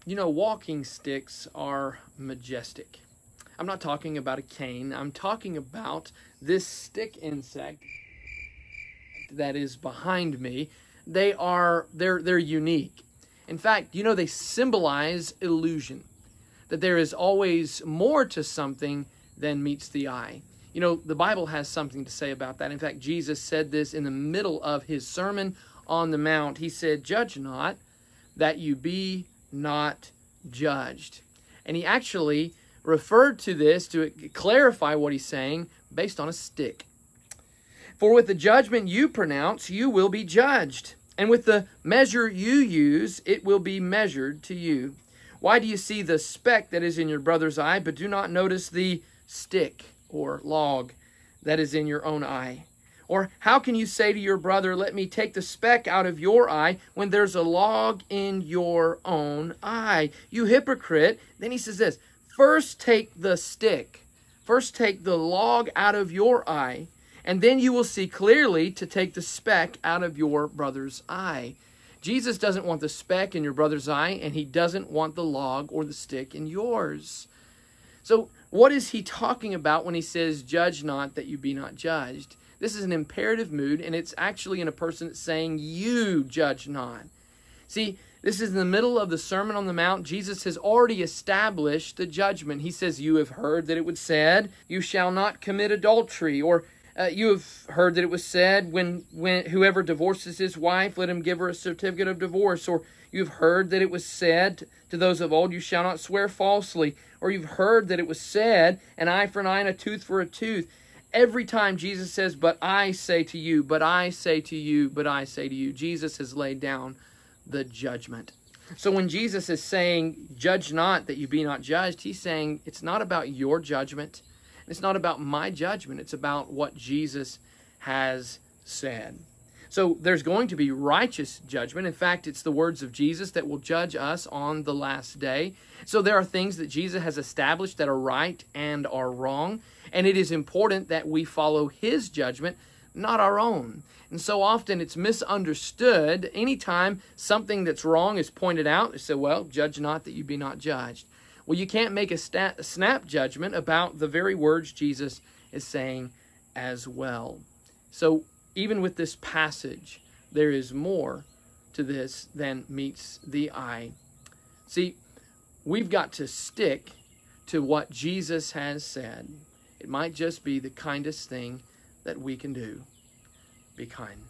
You know, walking sticks are majestic. I'm not talking about a cane. I'm talking about this stick insect that is behind me. They're unique. In fact, you know, they symbolize illusion, that there is always more to something than meets the eye. You know, the Bible has something to say about that. In fact, Jesus said this in the middle of his Sermon on the Mount. He said, "Judge not, that you be not judged." And he actually referred to this to clarify what he's saying based on a stick. "For with the judgment you pronounce, you will be judged. And with the measure you use, it will be measured to you. Why do you see the speck that is in your brother's eye, but do not notice the stick or log that is in your own eye? Or how can you say to your brother, 'Let me take the speck out of your eye,' when there's a log in your own eye? You hypocrite." Then he says this, "First take the stick, first take the log out of your eye, and then you will see clearly to take the speck out of your brother's eye." Jesus doesn't want the speck in your brother's eye, and he doesn't want the log or the stick in yours. So what is he talking about when he says, "Judge not, that you be not judged"? This is an imperative mood, and it's actually in a person that's saying, "You judge not." See, this is in the middle of the Sermon on the Mount. Jesus has already established the judgment. He says, "You have heard that it was said, 'You shall not commit adultery,' or you have heard that it was said, when whoever divorces his wife, let him give her a certificate of divorce. Or you've heard that it was said to those of old, 'You shall not swear falsely.' Or you've heard that it was said, 'An eye for an eye and a tooth for a tooth.'" Every time Jesus says, "But I say to you, but I say to you, but I say to you," Jesus has laid down the judgment. So when Jesus is saying, "Judge not, that you be not judged," he's saying it's not about your judgment. It's not about my judgment. It's about what Jesus has said. So there's going to be righteous judgment. In fact, it's the words of Jesus that will judge us on the last day. So there are things that Jesus has established that are right and are wrong. And it is important that we follow his judgment, not our own. And so often it's misunderstood. Anytime something that's wrong is pointed out, they say, "Well, judge not, that you be not judged." Well, you can't make a snap judgment about the very words Jesus is saying as well. So even with this passage, there is more to this than meets the eye. See, we've got to stick to what Jesus has said. It might just be the kindest thing that we can do. Be kind.